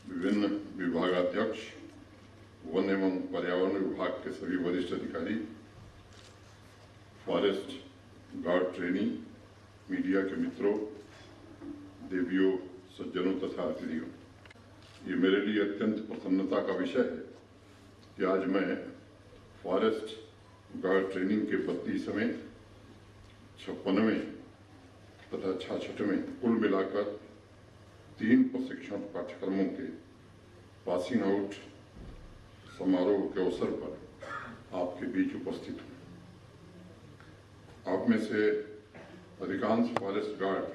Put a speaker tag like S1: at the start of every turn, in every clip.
S1: विभिन्न विभागाध्यक्ष, वन एवं पर्यावरण विभाग के सभी वरिष्ठ अधिकारी, फॉरेस्ट गार्ड ट्रेनी, मीडिया के मित्रों, देवियों, सज्जनों तथा अतिथियों, ये मेरे लिए अत्यंत प्रसन्नता का विषय है कि आज मैं फॉरेस्ट गार्ड ट्रेनिंग के 32वें, 56वें तथा 66वें कुल मिलाकर 3 प्रशिक्षण पाठ्यक्रमों के पासिंग आउट समारोह के अवसर पर आपके बीच उपस्थित हूँ। आप में से अधिकांश फॉरेस्ट गार्ड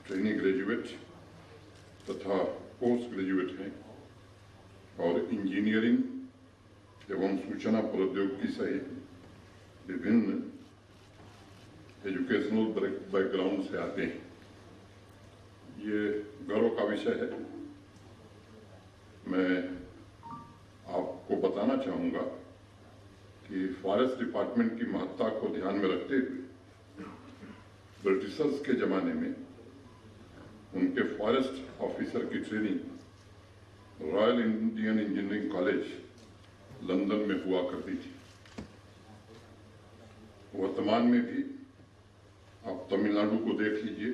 S1: ट्रेनी ग्रेजुएट तथा पोस्ट ग्रेजुएट हैं और इंजीनियरिंग एवं सूचना प्रौद्योगिकी सहित विभिन्न एजुकेशनल बैकग्राउंड से आते हैं। ये गर्व का विषय है। मैं आपको बताना चाहूँगा कि फॉरेस्ट डिपार्टमेंट की महत्ता को ध्यान में रखते हुए ब्रिटिशर्स के ज़माने में उनके फॉरेस्ट ऑफिसर की training royal Indian engineering college London में हुआ करती थी। वर्तमान में भी आप तमिलनाडु को देख लीजिए,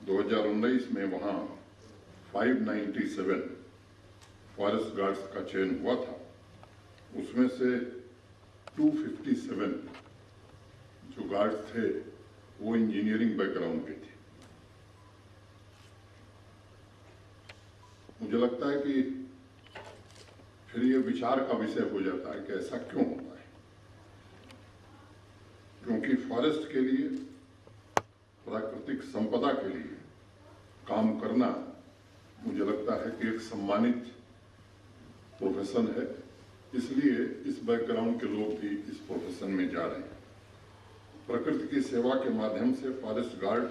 S1: 2019 में वहाँ 597 फॉरेस्ट गार्ड्स का चयन हुआ था। उसमें से 257 जो गार्ड्स थे वो इंजीनियरिंग बैकग्राउंड के थे। मुझे लगता है कि फिर ये विचार का विषय हो जाता है कि ऐसा क्यों होता है, क्योंकि फॉरेस्ट के लिए, प्राकृतिक संपदा के लिए काम करना मुझे लगता है कि एक सम्मानित प्रोफेशन है। इसलिए इस बैकग्राउंड के लोग भी इस प्रोफेशन में जा रहे हैं। प्रकृति की सेवा के माध्यम से फॉरेस्ट गार्ड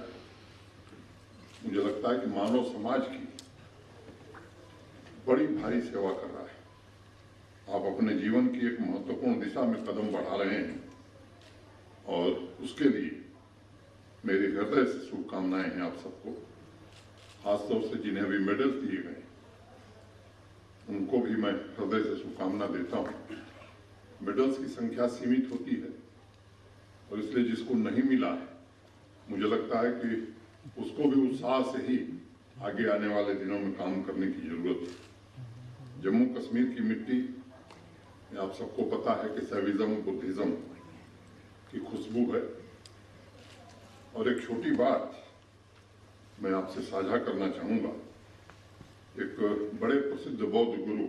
S1: मुझे लगता है कि मानव समाज की बड़ी भारी सेवा कर रहा है। आप अपने जीवन की एक महत्वपूर्ण दिशा में कदम बढ़ा रहे हैं और उसके लिए मेरी हृदय से शुभकामनाएं हैं आप सबको। खासतौर से जिन्हें अभी मेडल दिए गए उनको भी मैं हृदय से शुभकामना देता हूँ। मेडल्स की संख्या सीमित होती है और इसलिए जिसको नहीं मिला है, मुझे लगता है कि उसको भी उत्साह से ही आगे आने वाले दिनों में काम करने की जरूरत है। जम्मू कश्मीर की मिट्टी, आप सबको पता है कि सैविज्म, बुद्धिज्म की खुशबू है। और एक छोटी बात मैं आपसे साझा करना चाहूँगा। एक बड़े प्रसिद्ध बौद्ध गुरु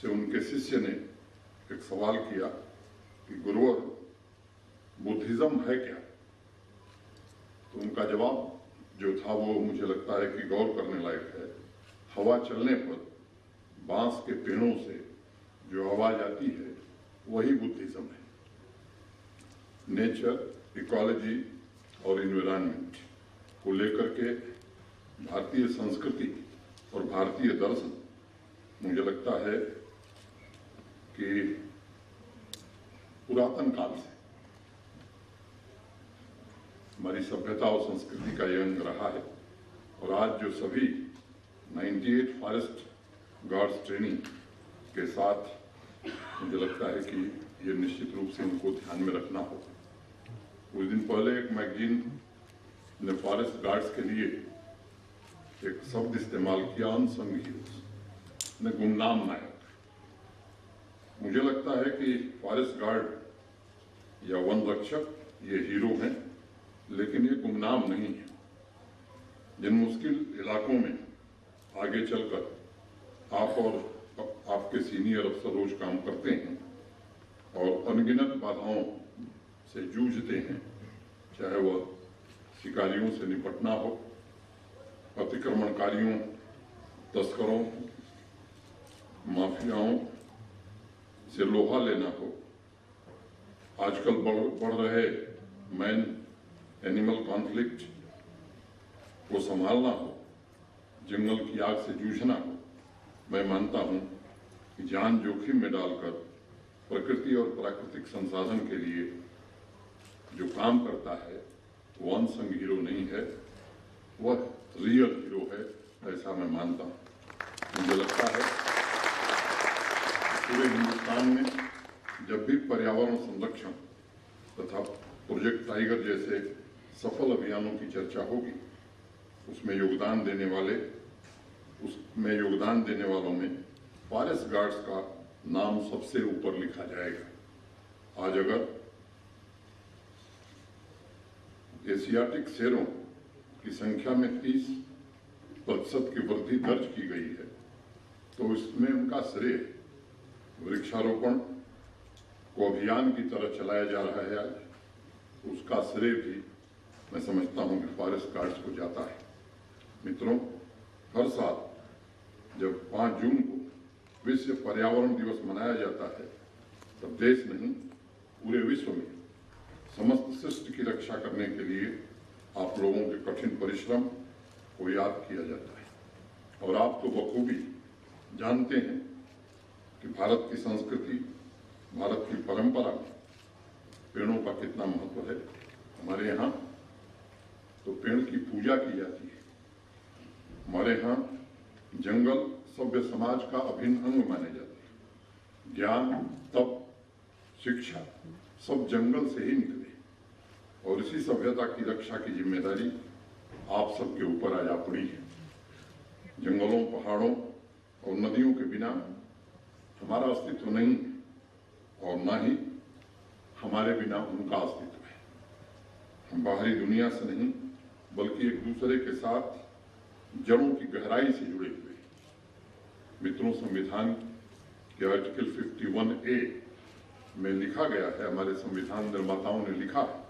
S1: से उनके शिष्य ने एक सवाल किया कि गुरुवर, बुद्धिज्म है क्या? तो उनका जवाब जो था वो मुझे लगता है कि गौर करने लायक है। हवा चलने पर बांस के पेड़ों से जो आवाज आती है वही बुद्धिज्म है। नेचर, इकोलॉजी और एनवायरनमेंट को लेकर के भारतीय संस्कृति और भारतीय दर्शन मुझे लगता है कि पुरातन काल से हमारी सभ्यता और संस्कृति का यह अंग रहा है। और आज जो सभी 98 फॉरेस्ट गार्ड्स ट्रेनिंग के साथ, मुझे लगता है कि ये निश्चित रूप से उनको ध्यान में रखना होगा। कुछ दिन पहले एक मैगजीन ने फॉरेस्ट गार्ड्स के लिए एक शब्द इस्तेमाल किया, अनसंग हीरोज, ने गुमनाम नायक। मुझे लगता है कि फॉरेस्ट गार्ड या वन रक्षक ये हीरो हैं, लेकिन ये गुमनाम नहीं है। जिन मुश्किल इलाकों में आगे चलकर आप और आपके सीनियर अफसर रोज काम करते हैं और अनगिनत बाधाओं से जूझते हैं, चाहे वह शिकारियों से निपटना हो, अतिक्रमणकारियों, तस्करों, माफियाओं से लोहा लेना हो, आजकल बढ़ रहे मैन एनिमल कॉन्फ्लिक्ट को संभालना हो, जंगल की आग से जूझना हो। मैं मानता हूं कि जान जोखिम में डालकर प्रकृति और प्राकृतिक संसाधन के लिए जो काम करता है वो अनसंग हीरो नहीं है, वह रियल हीरो है। ऐसा ऐसा मैं मानता हूँ। मुझे लगता है पूरे हिंदुस्तान में जब भी पर्यावरण संरक्षण तथा प्रोजेक्ट टाइगर जैसे सफल अभियानों की चर्चा होगी, उसमें योगदान देने वालों में फॉरेस्ट गार्ड्स का नाम सबसे ऊपर लिखा जाएगा। आज अगर एशियाटिक शेरों की संख्या में 30% की वृद्धि दर्ज की गई है, तो इसमें उनका श्रेय वृक्षारोपण को अभियान की तरह चलाया जा रहा है आज, उसका श्रेय भी मैं समझता हूं कि फॉरेस्ट गार्ड्स को जाता है। मित्रों, हर साल जब 5 जून को विश्व पर्यावरण दिवस मनाया जाता है, तब देश नहीं पूरे विश्व में समस्त सृष्टि की रक्षा करने के लिए आप लोगों के कठिन परिश्रम को याद किया जाता है। और आप तो बखूबी जानते हैं कि भारत की संस्कृति, भारत की परंपरा में पेड़ों का कितना महत्व है। हमारे यहाँ तो पेड़ की पूजा की जाती है। हमारे यहाँ जंगल सभ्य समाज का अभिन्न अंग माने जाते हैं। ज्ञान, तप, शिक्षा सब जंगल से ही निकले, और इसी सभ्यता की रक्षा की जिम्मेदारी आप सबके ऊपर आज आ पड़ी है। जंगलों, पहाड़ों और नदियों के बिना हमारा अस्तित्व नहीं है, और ना ही हमारे बिना उनका अस्तित्व है। हम बाहरी दुनिया से नहीं, बल्कि एक दूसरे के साथ जड़ों की गहराई से जुड़े हुए हैं। मित्रों, संविधान के आर्टिकल 51A में लिखा गया है, हमारे संविधान निर्माताओं ने लिखा है,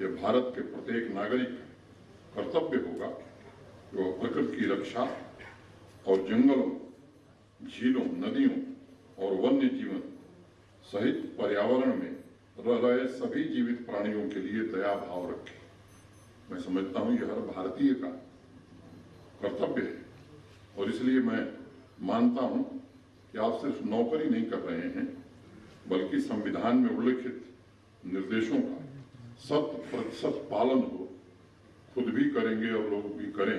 S1: यह भारत के प्रत्येक नागरिक का कर्तव्य होगा कि वह प्रकृति की रक्षा और जंगलों, झीलों, नदियों और वन्य जीवन सहित पर्यावरण में रह रहे सभी जीवित प्राणियों के लिए दया भाव रखे। मैं समझता हूं यह हर भारतीय का कर्तव्य है, और इसलिए मैं मानता हूं कि आप सिर्फ नौकरी नहीं कर रहे हैं, बल्कि संविधान में उल्लिखित निर्देशों का 100% पालन हो, खुद भी करेंगे और लोग भी करें,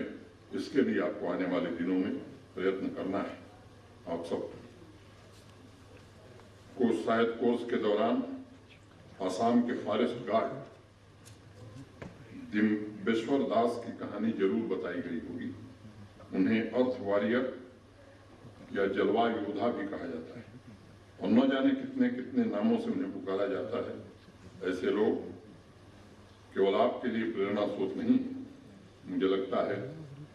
S1: इसके लिए आपको आने वाले दिनों में प्रयत्न करना है। आप सब को शायद कोर्स के दौरान आसाम के फॉरेस्ट गार्ड दिम्बेश्वर दास की कहानी जरूर बताई गई होगी। उन्हें अर्थ वॉरियर या जलवायु योद्धा भी कहा जाता है, और न जाने कितने कितने नामों से उन्हें पुकारा जाता है। ऐसे लोग केवल आपके लिए प्रेरणा स्रोत नहीं, मुझे लगता है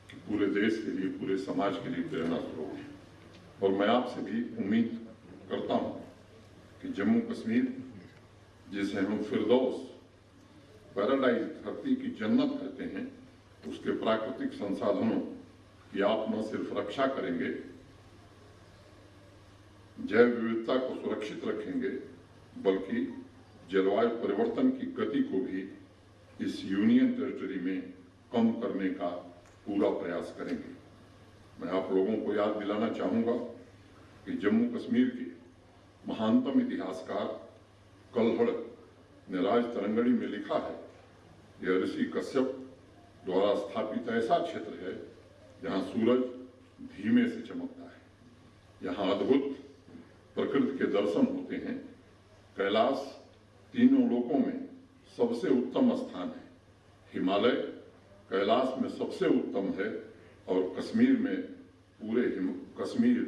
S1: कि पूरे देश के लिए, पूरे समाज के लिए प्रेरणा स्रोत है। और मैं आपसे भी उम्मीद करता हूं कि जम्मू कश्मीर, जिसे हम फिरदौस, पैराडाइज, धरती की जन्नत कहते हैं, उसके प्राकृतिक संसाधनों की आप न सिर्फ रक्षा करेंगे, जैव विविधता को सुरक्षित रखेंगे, बल्कि जलवायु परिवर्तन की गति को भी इस यूनियन टेरिटरी में कम करने का पूरा प्रयास करेंगे। मैं आप लोगों को याद दिलाना चाहूंगा कि जम्मू कश्मीर के महानतम इतिहासकार कल्हड़ ने राज तरंगणी में लिखा है, यह ऋषि कश्यप द्वारा स्थापित ऐसा क्षेत्र है जहां सूरज धीमे से चमकता है, यहाँ अद्भुत प्रकृति के दर्शन होते हैं। कैलाश तीनों लोकों में सबसे उत्तम स्थान है, हिमालय कैलाश में सबसे उत्तम है, और कश्मीर में कश्मीर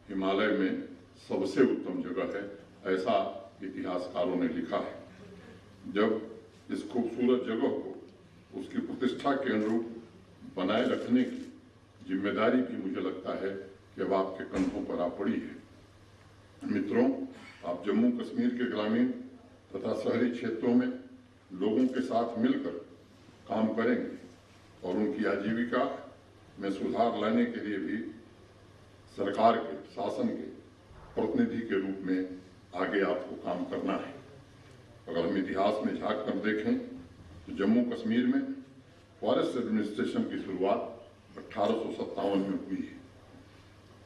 S1: हिमालय में सबसे उत्तम जगह है, ऐसा इतिहासकारों ने लिखा है। जब इस खूबसूरत जगह को उसकी प्रतिष्ठा के अनुरूप बनाए रखने की जिम्मेदारी भी मुझे लगता है कि अब आपके कंधों पर आ पड़ी है। मित्रों, आप जम्मू कश्मीर के ग्रामीण तथा शहरी क्षेत्रों में लोगों के साथ मिलकर काम करेंगे, और उनकी आजीविका में सुधार लाने के लिए भी सरकार के, शासन के प्रतिनिधि के रूप में आगे आपको काम करना है। अगर हम इतिहास में झांक कर देखें तो जम्मू कश्मीर में फॉरेस्ट एडमिनिस्ट्रेशन की शुरुआत 1857 में हुई है,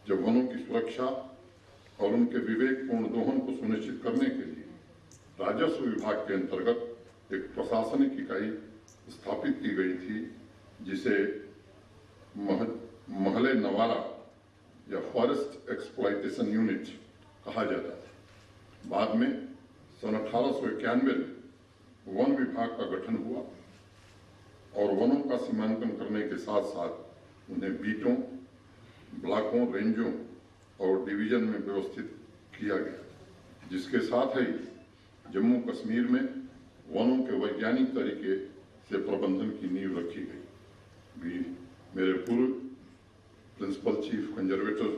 S1: जब वनों की सुरक्षा और उनके विवेकपूर्ण दोहन को सुनिश्चित करने के लिए राजस्व विभाग के अंतर्गत एक प्रशासनिक इकाई स्थापित की गई थी, जिसे पहले नवारा या फॉरेस्ट एक्सप्लॉयटेशन यूनिट कहा जाता था। बाद में सन 1891 में वन विभाग का गठन हुआ और वनों का सीमांकन करने के साथ साथ उन्हें बीटों, ब्लॉकों, रेंजों और डिवीजन में व्यवस्थित किया गया, जिसके साथ ही जम्मू कश्मीर में वनों के वैज्ञानिक तरीके से प्रबंधन की नींव रखी गई। भी मेरे पूर्व प्रिंसिपल चीफ कंजर्वेटर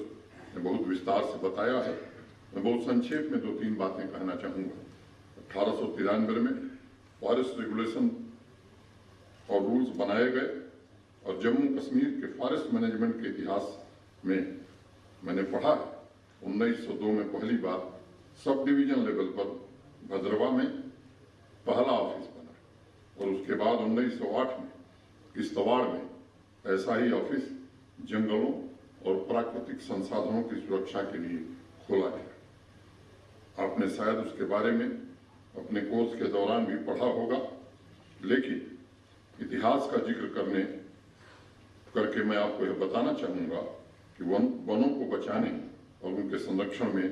S1: ने बहुत विस्तार से बताया है। मैं बहुत संक्षेप में 2-3 बातें कहना चाहूँगा। 1893 में फॉरेस्ट रेगुलेशन और रूल्स बनाए गए और जम्मू कश्मीर के फॉरेस्ट मैनेजमेंट के इतिहास में मैंने पढ़ा है 1902 में पहली बार सब डिवीजन लेवल पर भद्रवा में पहला ऑफिस बना और उसके बाद 1908 में किश्तवाड़ में ऐसा ही ऑफिस जंगलों और प्राकृतिक संसाधनों की सुरक्षा के लिए खोला गया। आपने शायद उसके बारे में अपने कोर्स के दौरान भी पढ़ा होगा, लेकिन इतिहास का जिक्र करके मैं आपको यह बताना चाहूँगा कि वनों को बचाने और उनके संरक्षण में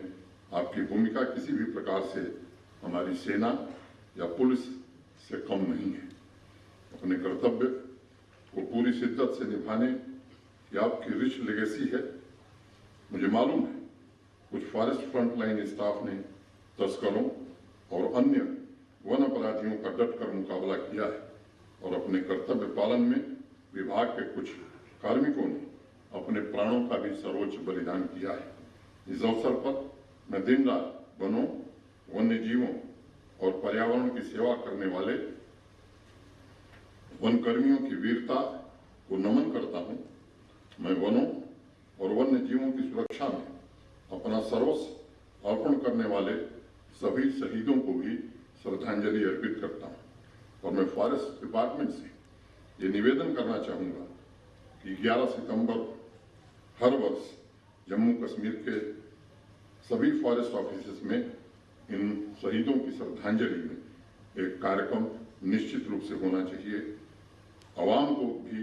S1: आपकी भूमिका किसी भी प्रकार से हमारी सेना या पुलिस से कम नहीं है। अपने कर्तव्य को पूरी शिद्दत से निभाने की आपकी रिच लेगेसी है। मुझे मालूम है कुछ फॉरेस्ट फ्रंटलाइन स्टाफ ने तस्करों और अन्य वन अपराधियों का डटकर मुकाबला किया है और अपने कर्तव्य पालन में विभाग के कुछ कार्मिकों ने अपने प्राणों का भी सर्वोच्च बलिदान किया है। इस अवसर पर मैं दिन रात वनों, वन्य जीवों और पर्यावरण की सेवा करने वाले वन कर्मियों की वीरता को नमन करता हूं। मैं वनों और वन्य जीवों की सुरक्षा में अपना सर्वस्व अर्पण करने वाले सभी शहीदों को भी श्रद्धांजलि अर्पित करता हूं और मैं फॉरेस्ट डिपार्टमेंट से ये निवेदन करना चाहूँगा कि 11 सितंबर हर वर्ष जम्मू कश्मीर के सभी फॉरेस्ट ऑफिसेस में इन शहीदों की श्रद्धांजलि में एक कार्यक्रम निश्चित रूप से होना चाहिए। आवाम को भी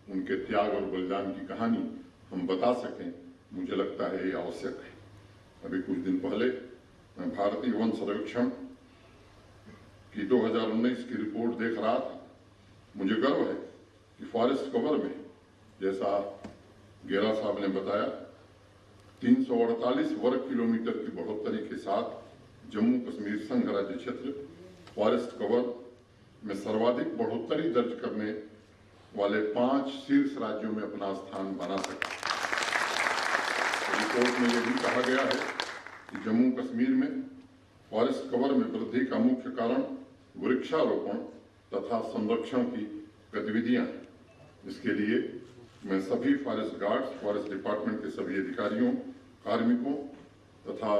S1: उनके त्याग और बलिदान की कहानी हम बता सकें, मुझे लगता है ये आवश्यक है। अभी कुछ दिन पहले मैं भारतीय वन सर्वेक्षण की 2019 की रिपोर्ट देख रहा था। मुझे गर्व है कि फॉरेस्ट कवर में, जैसा गेरा साहब ने बताया, 348 वर्ग किलोमीटर की बढ़ोतरी के साथ जम्मू कश्मीर संघ राज्य क्षेत्र फॉरेस्ट कवर में सर्वाधिक बढ़ोतरी दर्ज करने वाले 5 शीर्ष राज्यों में अपना स्थान बना सका। रिपोर्ट में यह भी कहा गया है कि जम्मू कश्मीर में फॉरेस्ट कवर में वृद्धि का मुख्य कारण वृक्षारोपण तथा संरक्षण की गतिविधियां हैं। इसके लिए मैं सभी फॉरेस्ट गार्ड्स, फॉरेस्ट डिपार्टमेंट के सभी अधिकारियों, कार्मिकों तथा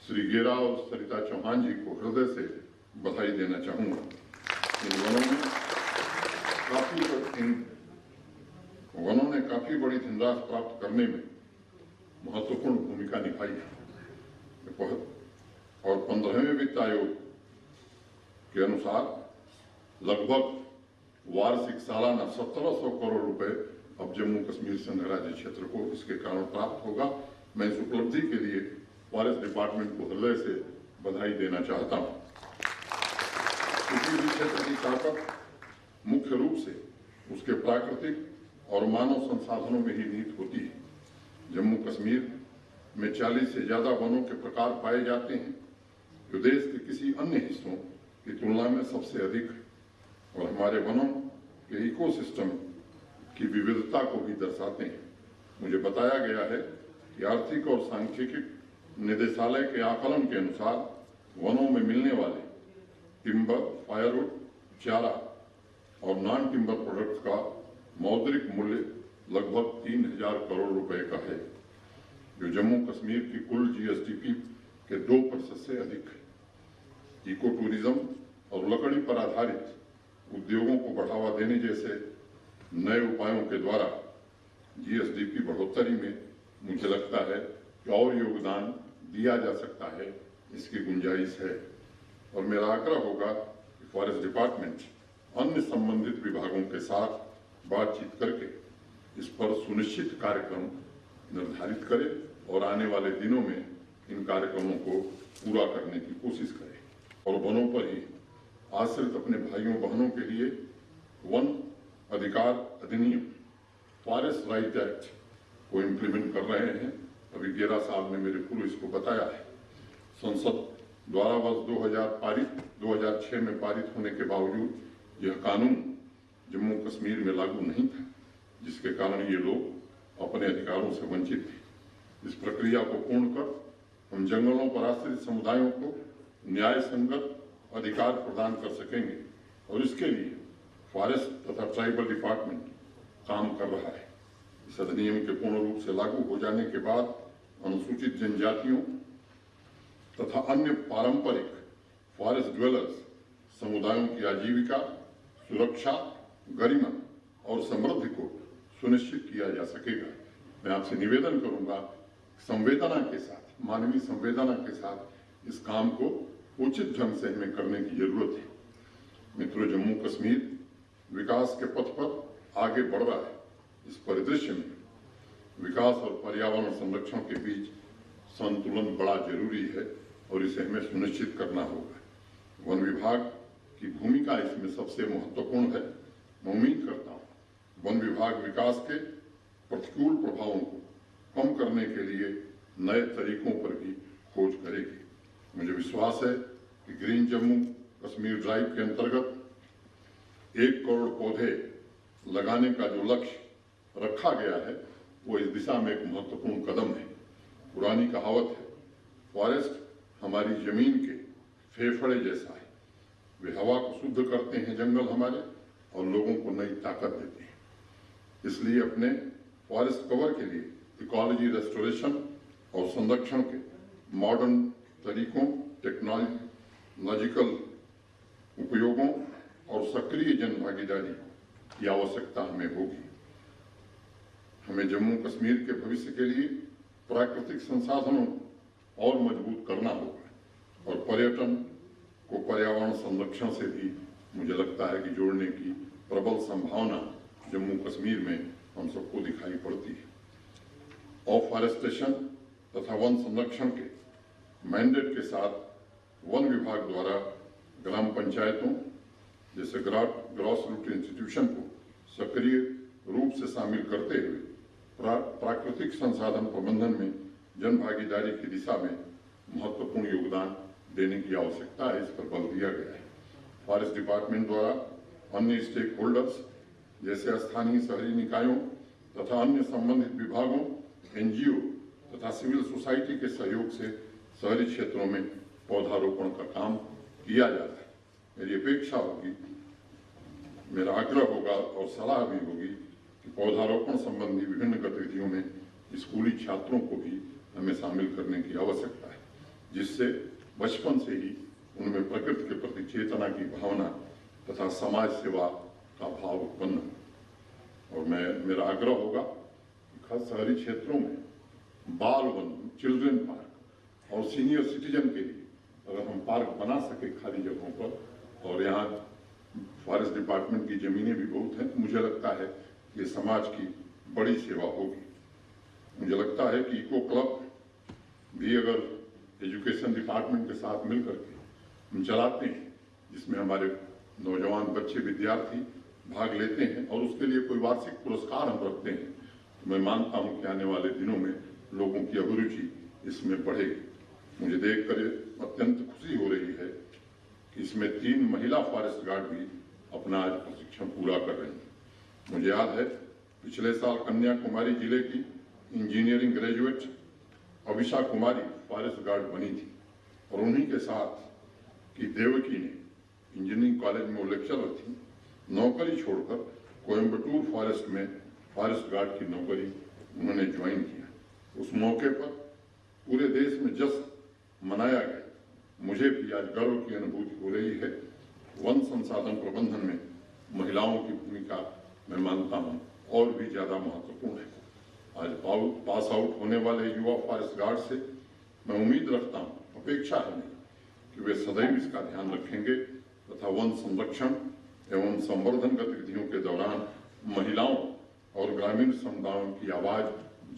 S1: श्री गेरा और सरिता चौहान जी को हृदय से बधाई देना चाहूँगा। इन वनों ने काफी बड़ी धनराशि प्राप्त करने में महत्वपूर्ण भूमिका निभाई है और 15वें वित्त आयोग के अनुसार लगभग वार्षिक सालाना 1700 करोड़ रुपए अब जम्मू कश्मीर संघ राज्य क्षेत्र को इसके कारण प्राप्त होगा। मैं इस उपलब्धि के लिए फॉरेस्ट डिपार्टमेंट को हृदय से बधाई देना चाहता हूं। किसी भी क्षेत्र की ताकत मुख्य रूप से उसके प्राकृतिक और मानव संसाधनों में ही निहित होती है। जम्मू कश्मीर में 40 से ज्यादा वनों के प्रकार पाए जाते हैं, जो देश के किसी अन्य हिस्सों की तुलना में सबसे अधिक है और हमारे वनों के इकोसिस्टम की विविधता को भी दर्शाते हैं। मुझे बताया गया है कि आर्थिक और सांख्यिकी निदेशालय के आकलन के अनुसार वनों में मिलने वाले टिम्बर, फायरवुड, चारा और नॉन टिम्बर प्रोडक्ट्स का मौद्रिक मूल्य लगभग 3000 करोड़ रुपए का है, जो जम्मू कश्मीर की कुल जीएसडीपी के 2% से अधिक है। इको टूरिज्म और लकड़ी पर आधारित उद्योगों को बढ़ावा देने जैसे नए उपायों के द्वारा जीएसडीपी बढ़ोतरी में मुझे लगता है कि और योगदान दिया जा सकता है, इसकी गुंजाइश है। और मेरा आग्रह होगा कि फॉरेस्ट डिपार्टमेंट अन्य संबंधित विभागों के साथ बातचीत करके इस पर सुनिश्चित कार्यक्रम निर्धारित करे और आने वाले दिनों में इन कार्यक्रमों को पूरा करने की कोशिश करे और वनों पर ही आश्रित अपने भाइयों बहनों के लिए वन अधिकार अधिनियम फॉरेस्ट राइट एक्ट को इम्प्लीमेंट कर रहे हैं। अभी गेरा साहब ने मेरे पूर्व इसको बताया है। संसद द्वारा वर्ष 2006 में पारित होने के बावजूद यह कानून जम्मू कश्मीर में लागू नहीं था, जिसके कारण ये लोग अपने अधिकारों से वंचित थे। इस प्रक्रिया को पूर्ण कर हम जंगलों पर आश्रित समुदायों को न्याय संगत अधिकार प्रदान कर सकेंगे और इसके लिए फॉरेस्ट तथा ट्राइबल डिपार्टमेंट काम कर रहा है। इस अधिनियम के पूर्ण रूप से लागू हो जाने के बाद अनुसूचित जनजातियों तथा अन्य पारंपरिक फॉरेस्ट ड्वेलर्स समुदायों की आजीविका, सुरक्षा, गरिमा और समृद्धि को सुनिश्चित किया जा सकेगा। मैं आपसे निवेदन करूंगा, संवेदना के साथ, मानवीय संवेदना के साथ इस काम को उचित ढंग से हमें करने की जरूरत है। मित्रों, जम्मू कश्मीर विकास के पथ पर आगे बढ़ रहा है। इस परिदृश्य में विकास और पर्यावरण संरक्षण के बीच संतुलन बड़ा जरूरी है और इसे हमें सुनिश्चित करना होगा। वन विभाग की भूमिका इसमें सबसे महत्वपूर्ण है। मैं उम्मीद करता हूँ वन विभाग विकास के प्रतिकूल प्रभावों को कम करने के लिए नए तरीकों पर भी खोज करेगी। मुझे विश्वास है कि ग्रीन जम्मू कश्मीर ड्राइव के अंतर्गत 1 करोड़ पौधे लगाने का जो लक्ष्य रखा गया है वो इस दिशा में एक महत्वपूर्ण कदम है। पुरानी कहावत है, फॉरेस्ट हमारी जमीन के फेफड़े जैसा है। वे हवा को शुद्ध करते हैं जंगल हमारे और लोगों को नई ताकत देते हैं। इसलिए अपने फॉरेस्ट कवर के लिए इकोलॉजी रेस्टोरेशन और संरक्षण के मॉडर्न तरीकों, टेक्नोलॉजिकल उपयोगों और सक्रिय जन भागीदारी की आवश्यकता हमें होगी। हमें जम्मू कश्मीर के भविष्य के लिए प्राकृतिक संसाधनों को और मजबूत करना होगा और पर्यटन को पर्यावरण संरक्षण से भी मुझे लगता है कि जोड़ने की प्रबल संभावना जम्मू कश्मीर में हम सबको दिखाई पड़ती है। ऑफॉरेस्टेशन तथा वन संरक्षण के मैंडेट के साथ वन विभाग द्वारा ग्राम पंचायतों जैसे ग्रॉस रूट इंस्टीट्यूशन को सक्रिय रूप से शामिल करते हुए प्राकृतिक संसाधन प्रबंधन में जन भागीदारी की दिशा में महत्वपूर्ण योगदान देने की आवश्यकता है। इस पर बल दिया गया है। फॉरेस्ट डिपार्टमेंट द्वारा अन्य स्टेक होल्डर्स जैसे स्थानीय शहरी निकायों तथा अन्य संबंधित विभागों, एनजीओ तथा सिविल सोसाइटी के सहयोग से शहरी क्षेत्रों में पौधारोपण का काम किया जा रहा है। मेरी अपेक्षा होगी, मेरा आग्रह होगा और सलाह भी होगी कि पौधारोपण संबंधी विभिन्न गतिविधियों में स्कूली छात्रों को भी हमें शामिल करने की आवश्यकता है, जिससे बचपन से ही उनमें प्रकृति के प्रति चेतना की भावना तथा समाज सेवा का भाव उत्पन्न हो। और मेरा आग्रह होगा कि खास शहरी क्षेत्रों में बाल वन, चिल्ड्रन पार्क और सीनियर सिटीजन के लिए अगर हम पार्क बना सके खाली जगहों पर, और यहाँ फॉरेस्ट डिपार्टमेंट की जमीनें भी बहुत हैं, तो मुझे लगता है ये समाज की बड़ी सेवा होगी। मुझे लगता है कि इको क्लब भी अगर एजुकेशन डिपार्टमेंट के साथ मिलकर के हम चलाते हैं, जिसमें हमारे नौजवान बच्चे विद्यार्थी भाग लेते हैं और उसके लिए कोई वार्षिक पुरस्कार हम रखते हैं, तो मैं मानता हूं कि आने वाले दिनों में लोगों की अभिरुचि इसमें बढ़ेगी। मुझे देखकर अत्यंत खुशी हो रही है कि इसमें 3 महिला फॉरेस्ट गार्ड भी अपना आज प्रशिक्षण पूरा कर रही हैं। मुझे याद है पिछले साल कन्याकुमारी जिले की इंजीनियरिंग ग्रेजुएट अविशा कुमारी फॉरेस्ट गार्ड बनी थी और उन्हीं के साथ की देवकी ने इंजीनियरिंग कॉलेज में वो लेक्चरर थी, नौकरी छोड़कर कोयम्बटूर फॉरेस्ट में फॉरेस्ट गार्ड की नौकरी उन्होंने ज्वाइन किया। उस मौके पर पूरे देश में जश्न मनाया गया। मुझे भी आज गर्व की अनुभूति हो रही है। वन संसाधन प्रबंधन में महिलाओं की भूमिका मैं मानता हूं और भी ज्यादा महत्वपूर्ण है। आज पास आउट होने वाले युवा फॉरेस्ट गार्ड से मैं उम्मीद रखता हूं, अपेक्षा है नहीं, कि वे सदैव इसका ध्यान रखेंगे तथा वन संरक्षण एवं संवर्धन गतिविधियों के दौरान महिलाओं और ग्रामीण समुदायों की आवाज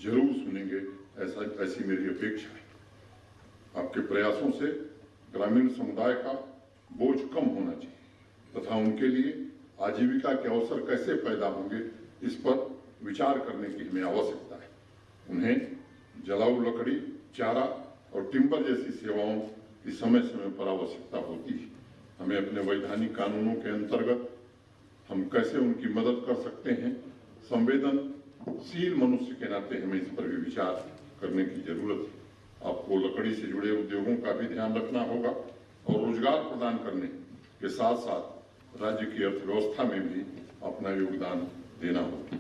S1: जरूर सुनेंगे, ऐसी मेरी अपेक्षा है। आपके प्रयासों से ग्रामीण समुदाय का बोझ कम होना चाहिए तथा उनके लिए आजीविका के अवसर कैसे पैदा होंगे, इस पर विचार करने की हमें आवश्यकता है। उन्हें जलाऊ लकड़ी, चारा और टिम्बर जैसी सेवाओं की समय समय पर आवश्यकता होती है। हमें अपने वैधानिक कानूनों के अंतर्गत हम कैसे उनकी मदद कर सकते हैं, संवेदनशील मनुष्य के नाते हमें इस पर भी विचार करने की जरूरत है। आपको लकड़ी से जुड़े उद्योगों का भी ध्यान रखना होगा और रोजगार प्रदान करने के साथ साथ राज्य की अर्थव्यवस्था में भी अपना योगदान देना होगा।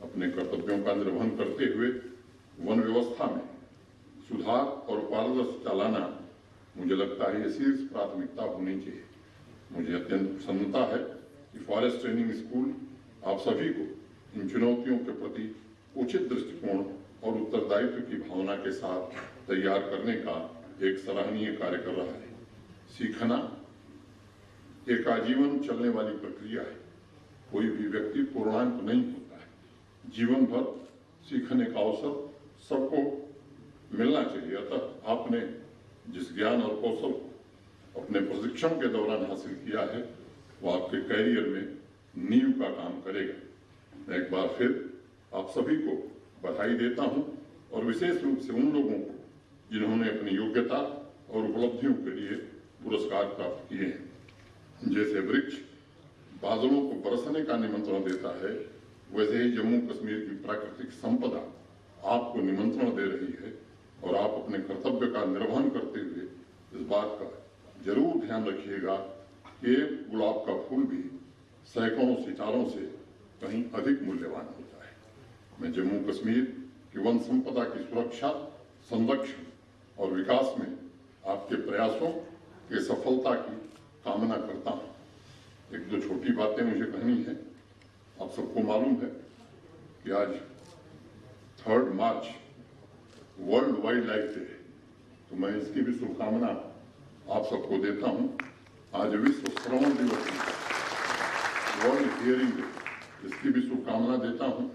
S1: अपने कर्तव्यों का निर्वहन करते हुए वन व्यवस्था में सुधार और पारदर्शिता लाना, मुझे लगता है ये शीर्ष प्राथमिकता होनी चाहिए। मुझे अत्यंत प्रसन्नता है कि फॉरेस्ट ट्रेनिंग स्कूल आप सभी को इन चुनौतियों के प्रति उचित दृष्टिकोण और उत्तरदायित्व की भावना के साथ तैयार करने का एक सराहनीय कार्य कर रहा है। सीखना एक आजीवन चलने वाली प्रक्रिया है। कोई भी व्यक्ति पूर्णांक नहीं होता है। जीवन भर सीखने का अवसर सबको मिलना चाहिए। अतः आपने जिस ज्ञान और कौशल को अपने प्रशिक्षण के दौरान हासिल किया है, वो आपके कैरियर में नींव का काम करेगा। मैं एक बार फिर आप सभी को बधाई देता हूं और विशेष रूप से उन लोगों को जिन्होंने अपनी योग्यता और उपलब्धियों के लिए पुरस्कार प्राप्त किए हैं। जैसे वृक्ष बादलों को बरसने का निमंत्रण देता है, वैसे ही जम्मू कश्मीर की प्राकृतिक संपदा आपको निमंत्रण दे रही है और आप अपने कर्तव्य का निर्वहन करते हुए इस बात का जरूर ध्यान रखिएगा कि गुलाब का फूल भी सैकड़ों सितारों से कहीं अधिक मूल्यवान होता है। मैं जम्मू कश्मीर की वन संपदा की सुरक्षा, संरक्षण और विकास में आपके प्रयासों के सफलता की कामना करता हूं। एक दो छोटी बातें मुझे कहनी है। आप सबको मालूम है कि आज 3 मार्च वर्ल्ड वाइल्ड लाइफ डे है, तो मैं इसकी भी शुभकामना आप सबको देता हूं। आज विश्व श्रवण दिवस है, वर्ल्ड हियरिंग डे, इसकी भी शुभकामना देता हूं।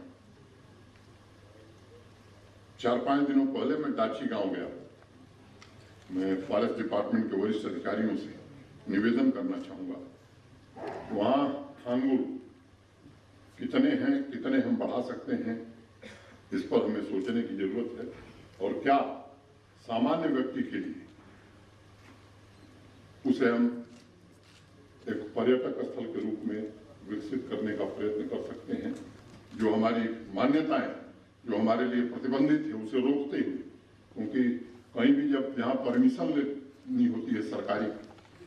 S1: 4-5 दिनों पहले मैं डाची गांव गया। मैं फॉरेस्ट डिपार्टमेंट के वरिष्ठ अधिकारियों से निवेदन करना चाहूंगा, वहां हांगुर कितने हैं, कितने हम बढ़ा सकते हैं, इस पर हमें सोचने की जरूरत है। और क्या सामान्य व्यक्ति के लिए उसे हम एक पर्यटक स्थल के रूप में विकसित करने का प्रयत्न कर सकते हैं। जो हमारी मान्यताएं जो हमारे लिए प्रतिबंधित है उसे रोकते हुए, क्योंकि कहीं भी जब जहां परमिशन लेनी होती है सरकारी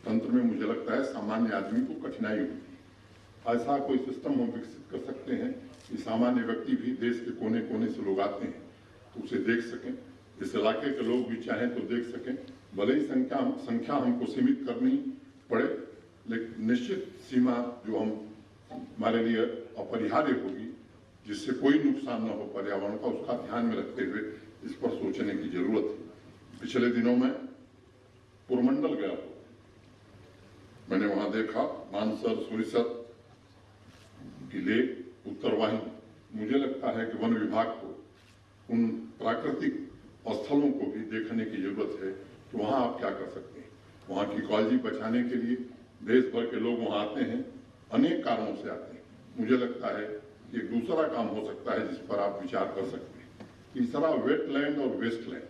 S1: तंत्र में, मुझे लगता है सामान्य आदमी को कठिनाई होती है। ऐसा कोई सिस्टम हम विकसित कर सकते हैं कि सामान्य व्यक्ति भी, देश के कोने कोने से लोग आते हैं तो उसे देख सकें, इस इलाके के लोग भी चाहें तो देख सकें। भले ही संख्या हमको सीमित करनी पड़े, लेकिन निश्चित सीमा जो हमारे लिए अपरिहार्य होगी, जिससे कोई नुकसान न हो पर्यावरण का, उसका ध्यान में रखते हुए इस पर सोचने की जरूरत है। पिछले दिनों में पुरमंडल गया तो मैंने वहां देखा मानसर, सुरिसर की लेक, उत्तरवाहिनी। मुझे लगता है कि वन विभाग को उन प्राकृतिक स्थलों को भी देखने की जरूरत है कि वहां आप क्या कर सकते हैं। वहां की इकोलॉजी बचाने के लिए देश भर के लोग वहां आते हैं, अनेक कारणों से आते हैं। मुझे लगता है कि एक दूसरा काम हो सकता है जिस पर आप विचार कर सकते हैं। तीसरा, वेटलैंड और वेस्टलैंड।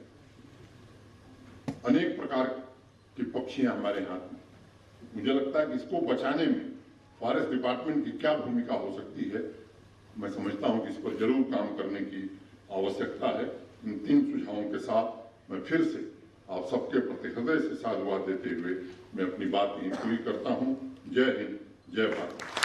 S1: अनेक प्रकार की पक्षियां हमारे हाथ में, मुझे लगता है कि इसको बचाने में फॉरेस्ट डिपार्टमेंट की क्या भूमिका हो सकती है। मैं समझता हूं कि इस पर जरूर काम करने की आवश्यकता है। इन 3 सुझावों के साथ मैं फिर से आप सबके प्रति हृदय से साधुवाद देते हुए मैं अपनी बात यहीं पूरी करता हूं। जय हिंद, जय भारत।